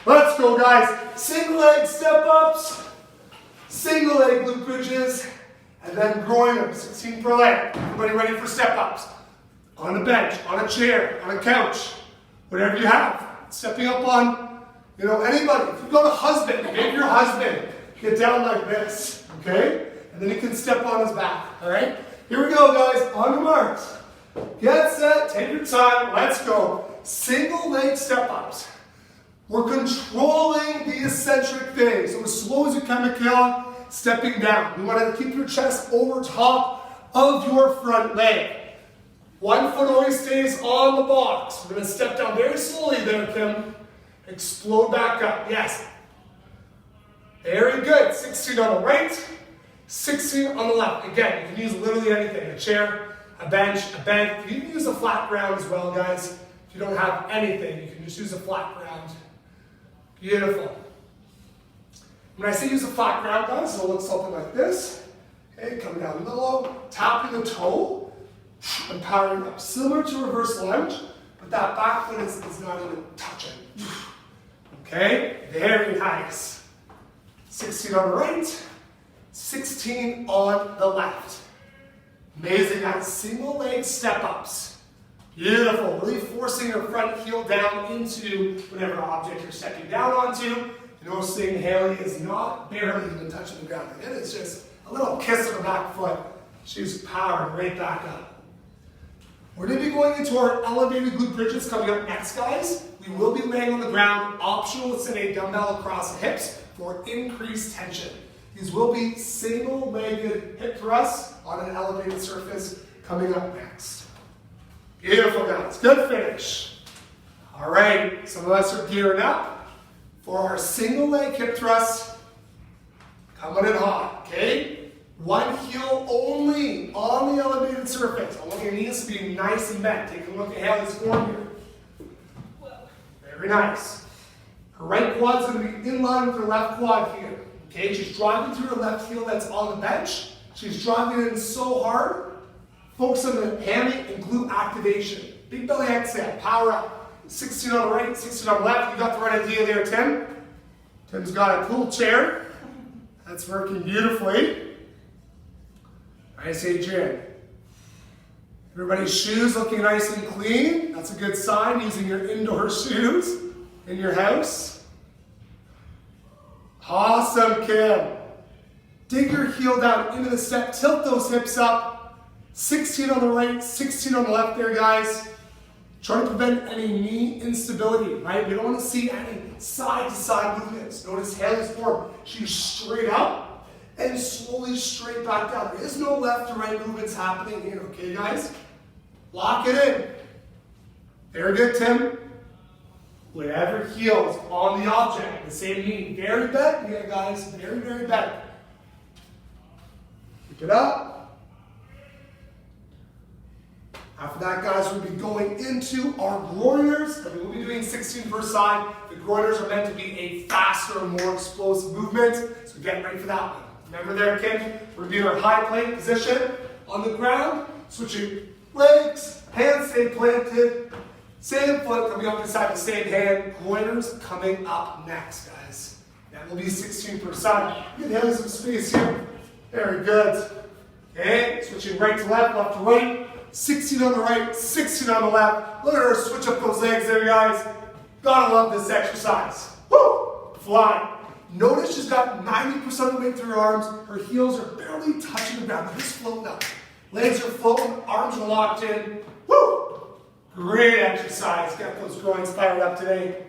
Let's go, guys. Single leg step ups, single leg glute bridges, and then groin ups, 16 per leg. Everybody ready for step ups? On a bench, on a chair, on a couch, whatever you have. Stepping up on, anybody. If you've got a husband, maybe your husband, get down like this, okay? And then you can step on his back, all right? Here we go, guys. On your marks. Get set, take your time, let's go. Single leg step ups. We're controlling the eccentric thing. So as slow as you can, Michaela, stepping down. You want to keep your chest over top of your front leg. One foot always stays on the box. We're going to step down very slowly there, Kim. Explode back up. Yes. Very good. 16 on the right, 16 on the left. Again, you can use literally anything. A chair, a bench, a bed. You can use a flat ground as well, guys. If you don't have anything, you can just use a flat ground. Beautiful. When I say use a flat ground, guys, it'll look something like this. Okay, coming down low, tapping the toe, and powering up. Similar to reverse lunge, but that back foot is not even touching. Okay, very nice. 16 on the right, 16 on the left. Amazing, guys. Single leg step ups. Beautiful, really forcing your front heel down into whatever object you're stepping down onto. Noticing Haley is not barely even touching the ground. It is just a little kiss on the back foot. She's powered right back up. We're going to be going into our elevated glute bridges coming up next, guys. We will be laying on the ground. Optional to send a dumbbell across the hips for increased tension. These will be single-legged hip thrusts on an elevated surface coming up next. Beautiful, guys. Good finish. All right, some of us are gearing up for our single leg hip thrust. Coming in hot, okay? One heel only on the elevated surface. I want your knees to be nice and bent. Take a look at Haley's form here. Very nice. Her right quad's going to be in line with her left quad here. Okay, she's driving through her left heel that's on the bench. She's driving in so hard. Focus on the hammy and glute activation. Big belly exhale, power up. 16 on the right, 16 on the left. You got the right idea there, Tim. Tim's got a cool chair. That's working beautifully. Nice, Adrian. Everybody's shoes looking nice and clean. That's a good sign, using your indoor shoes in your house. Awesome, Kim. Dig your heel down into the step, tilt those hips up. 16 on the right, 16 on the left there, guys. Trying to prevent any knee instability, right? We don't want to see any side-to-side movements. Notice Haley's form. She's straight up and slowly straight back down. There is no left to right movements happening here, okay, guys? Lock it in. Very good, Tim. Whatever heels on the object, the same knee. Very bent here, guys. Very, very bent. Keep it up. After that, guys, we'll be going into our groiners. We'll be doing 16 per side. The groiners are meant to be a faster, more explosive movement. So get ready for that one. Remember there, Kim, we're doing our high plank position on the ground. Switching legs, hands stay planted. Same foot coming up inside the same hand. Groiners coming up next, guys. That will be 16 per side. Give Haley some space here. Very good. Okay, switching right to left, left to right. 16 on the right, 16 on the left. Look at her switch up those legs there, guys. Gotta love this exercise. Woo! Fly. Notice she's got 90% of the weight through her arms. Her heels are barely touching the ground. They're just floating up. Legs are floating, arms are locked in. Woo! Great exercise. Got those groins fired up today.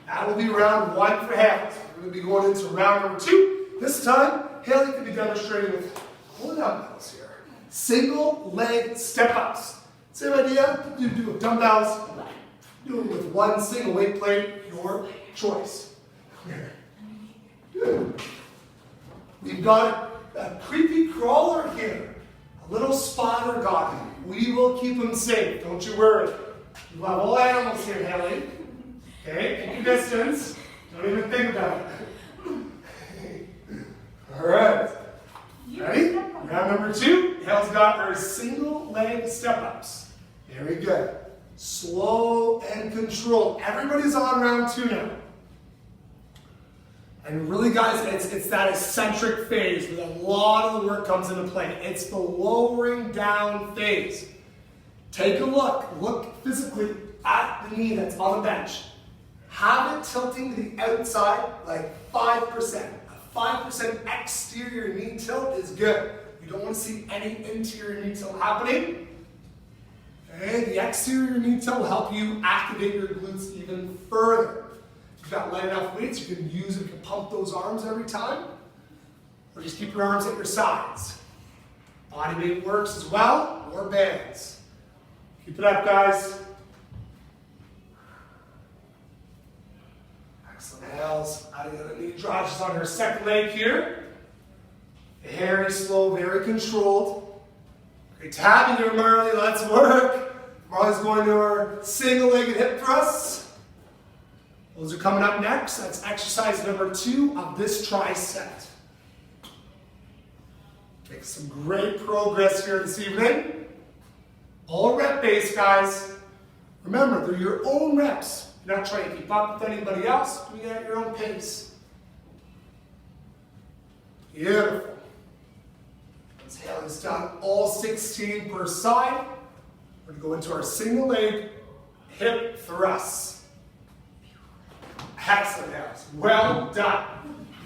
That will be round one for Haley. We're going to be going into round number two. This time, Haley can be demonstrating with dumbbells here. Single leg step ups. Same idea, you do with dumbbells, do it with one single weight plate, your choice. Good. We've got a creepy crawler here, a little spotter dog. We will keep him safe, don't you worry. You have all animals here, Haley. Okay, keep your distance, don't even think about it. All right. Ready? Round number two. Haley's got her single leg step ups. Very good. Slow and controlled. Everybody's on round two now. And really, guys, it's that eccentric phase where a lot of the work comes into play. It's the lowering down phase. Take a look. Look physically at the knee that's on the bench. Have it tilting to the outside like 5%. A 5% exterior knee tilt is good. You don't want to see any interior knee tilt happening. Okay, the exterior knee tilt will help you activate your glutes even further. If you've got light enough weights, you can use it, you can pump those arms every time. Or just keep your arms at your sides. Body weight works as well, or bands. Keep it up, guys. Excellent. Hales, adding a knee drive just on her second leg here. Very slow, very controlled. Okay, tapping here, Marley, let's work. Marley's going to her single-legged hip thrusts. Those are coming up next. That's exercise number 2 of this tricep. Make some great progress here this evening. All rep based, guys. Remember, they're your own reps. You're not trying to keep up with anybody else. Doing it at your own pace. Beautiful. Once Haley's done all 16 per side, we're going to go into our single leg hip thrusts. Excellent, Harris. Well done.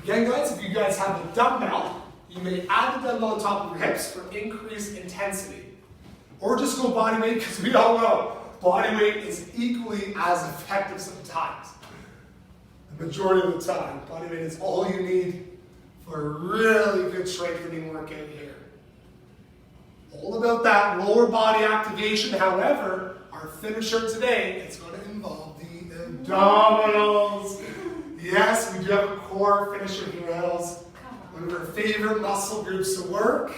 Again, guys, if you guys have a dumbbell, you may add the dumbbell on top of your hips for increased intensity. Or just go body weight, because we all know body weight is equally as effective sometimes. The majority of the time, body weight is all you need for a really good strengthening workout here. All about that lower body activation. However, our finisher today is going to involve the abdominals. Yes, we do have a core finisher here, Els. One of her favorite muscle groups to work.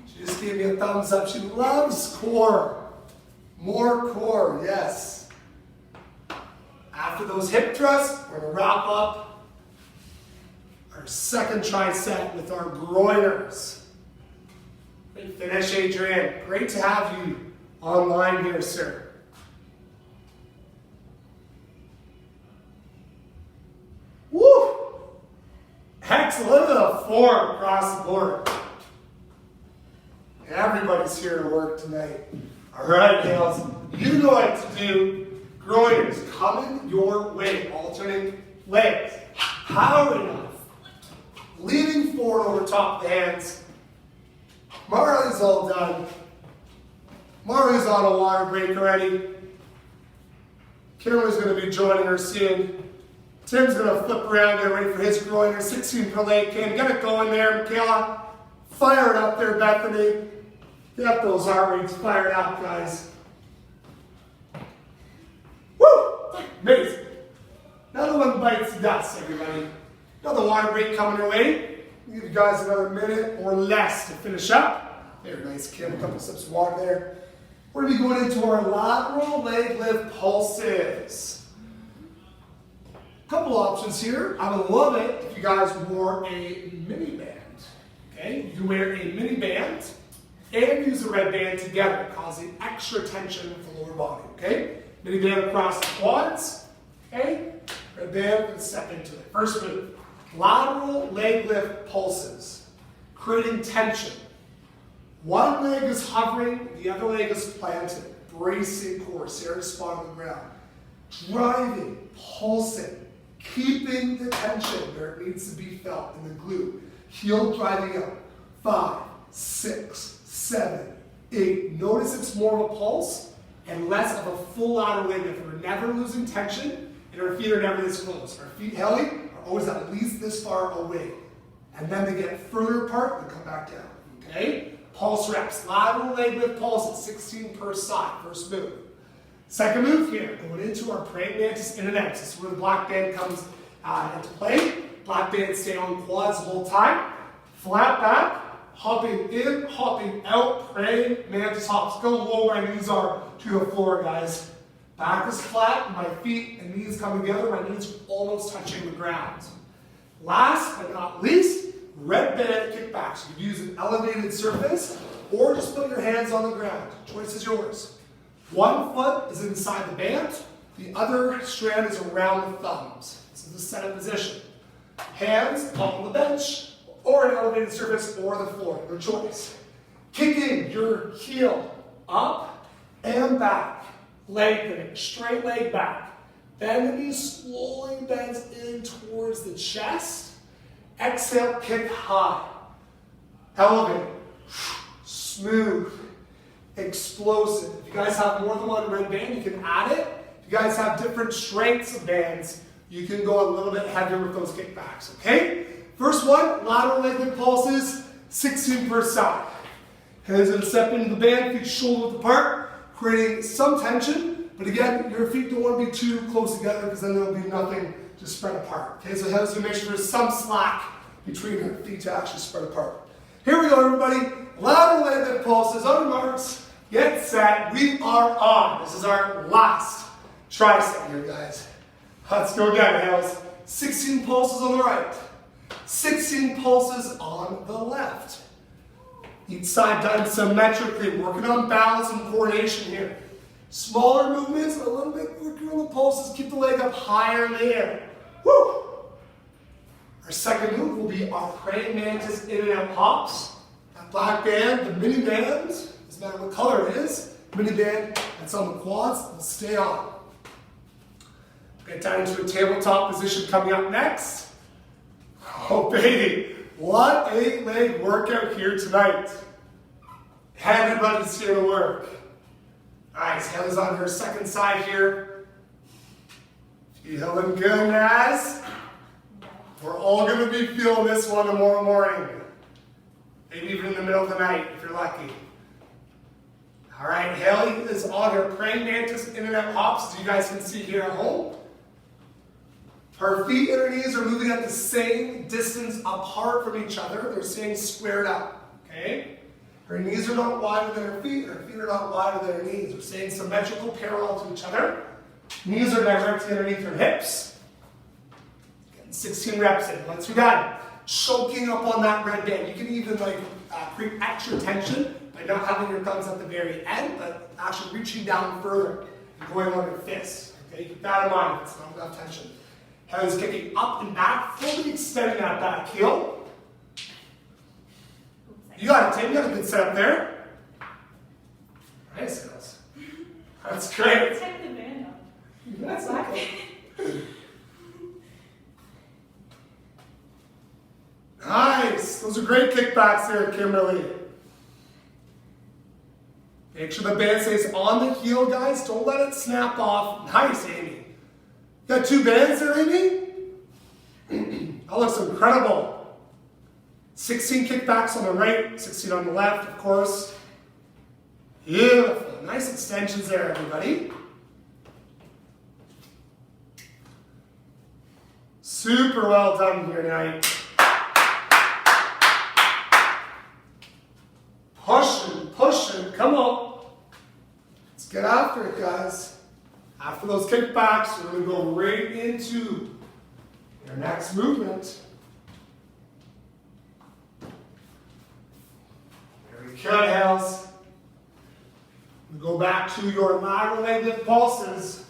She just gave me a thumbs up. She loves core. More core, yes. After those hip thrusts, we're going to wrap up our second tricep with our groiners. Great finish, Adrian. Great to have you online here, sir. Woo! Excellent. Look at the form across the board. Everybody's here to work tonight. All right, Hales. You know what to do. Groiners coming your way. Alternating legs. Powering up. Leaning forward over top of the hands. Marley's all done. Marley's on a water break already. Kimberly's going to be joining her soon. Tim's going to flip around there, ready for his groiner. 16 per leg. Can get it going there, Michaela. Fire it up there, Bethany. Get those heart rates fired up, guys. Woo! Amazing. Another one bites the dust, everybody. Another water break coming your way. Give you guys another minute or less to finish up. There, nice, Kim. A couple sips of water there. We're going to be going into our lateral leg lift pulses. A couple options here. I would love it if you guys wore a mini band. Okay, you can wear a mini band and use a red band together, causing extra tension in the lower body. Okay, mini band across the quads. Okay, red band and step into it. First move. Lateral leg lift pulses, creating tension. One leg is hovering, the other leg is planted, bracing core, serious spot on the ground. Driving, pulsing, keeping the tension where it needs to be felt in the glute. Heel driving up. 5, 6, 7, 8. Notice it's more of a pulse and less of a full lateral leg lift. We're never losing tension and our feet are never this close. Our feet, Helly, always at least this far away. And then they get further apart and come back down. Okay? Pulse reps. Lateral leg lift pulses, 16 per side. First move. Second move here, going into our praying mantis in and out. This is where the black band comes into play. Black band stay on quads the whole time. Flat back, hopping in, hopping out, praying mantis hops. Go low my knees are to the floor, guys. Back is flat, my feet and knees come together, my knees are almost touching the ground. Last but not least, red band kickbacks. You can use an elevated surface or just put your hands on the ground. Choice is yours. One foot is inside the band, the other strand is around the thumbs. This is the setup position. Hands on the bench, or an elevated surface, or the floor, your choice. Kicking your heel up and back. Lengthening, straight leg back. Bend the knee, slowly bends in towards the chest. Exhale, kick high. Elevate. Smooth. Explosive. If you guys have more than one red band, you can add it. If you guys have different strengths of bands, you can go a little bit heavier with those kickbacks, okay? First one, lateral leg lift pulses, 16 per side. Hands gonna step into the band, feet shoulder width apart, creating some tension, but again, your feet don't want to be too close together because then there'll be nothing to spread apart. Okay, so hands gonna make sure there's some slack between your feet to actually spread apart. Here we go, everybody. Lateral leg lift pulses, on your marks, get set, we are on. This is our last tricep here, guys. Let's go again, Hales. 16 pulses on the right, 16 pulses on the left. Each side done symmetrically, working on balance and coordination here. Smaller movements, a little bit quicker on the pulses, keep the leg up higher in the air. Woo! Our second move will be our praying mantis in and out hops. That black band, the mini band, doesn't matter what color it is, mini band that's on the quads, will stay on. Get down into a tabletop position coming up next. Oh baby, what a leg workout here tonight. Everybody's here to work. Nice, Heather's on her second side here. Feeling good, Naz? We're all gonna be feeling this one tomorrow morning. Maybe even in the middle of the night, if you're lucky. All right, Haley is on her praying mantis in and out hops, as you guys can see here at home. Her feet and her knees are moving at the same distance apart from each other. They're staying squared up, okay? Her knees are not wider than her feet are not wider than her knees. They're staying symmetrical, parallel to each other. Knees are directly underneath her hips. Getting 16 reps in. Once you're done, choking up on that red band. You can even create extra tension by not having your thumbs at the very end, but actually reaching down further and going on your fists. Okay, keep that in mind if it's not enough tension. Hands kicking up and back, fully extending that back heel. You got it, Tim. You got a good setup there. Nice, girls. That's great. Check the band up. That's okay. Nice. Those are great kickbacks there, Kimberly. Make sure the band stays on the heel, guys. Don't let it snap off. Nice, Amy. Got two bands there, Amy? That looks incredible. 16 kickbacks on the right, 16 on the left, of course. Beautiful. Nice extensions there, everybody. Super well done here tonight. Pushing, come on. Let's get after it, guys. After those kickbacks, we're going to go right into your next movement. Very good, Hales. We go back to your lateral leg lift pulses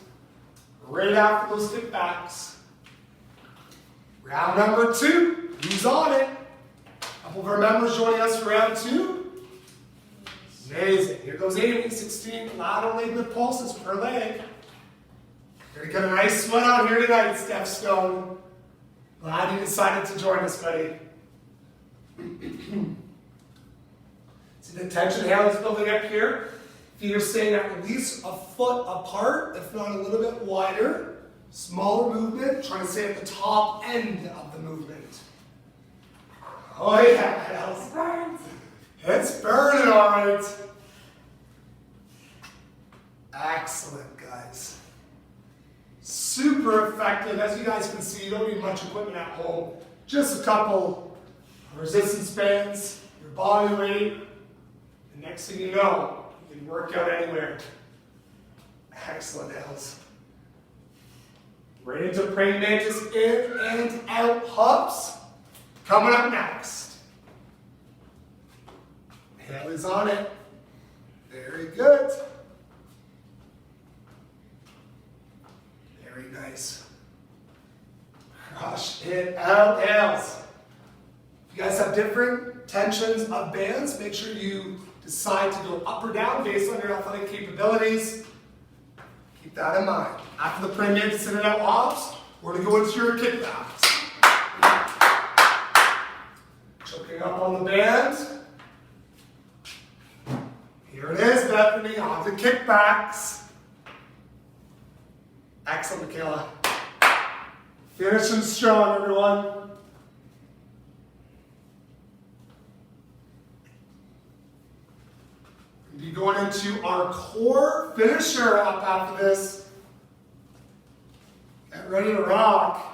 right after those kickbacks. Round number 2. Who's on it? A couple of our members joining us for round 2. Amazing. Here goes Amy, 16 lateral leg lift pulses per leg. You're getting a nice sweat out here tonight, Steph Stone. Glad you decided to join us, buddy. See the tension Haley's building up here? Feet are staying at least a foot apart, if not a little bit wider. Smaller movement, trying to stay at the top end of the movement. Oh yeah, Haley. It burns. It's burning, all right. Excellent, guys. Super effective. As you guys can see, you don't need much equipment at home. Just a couple resistance bands, your body weight. The next thing you know, you can work out anywhere. Excellent, Els. Right into praying mantis in and out hops. Coming up next. Haley's on it. Very good. Very nice. Crush it out. No nails. If you guys have different tensions of bands, make sure you decide to go up or down based on your athletic capabilities. Keep that in mind. After the pre-made sit-it-out lofts, we're going to go into your kickbacks. Choking up on the band. Here it is, Bethany, on the kickbacks. Excellent, Michaela. Finishing strong, everyone. We'll be going into our core finisher up after this. Get ready to rock.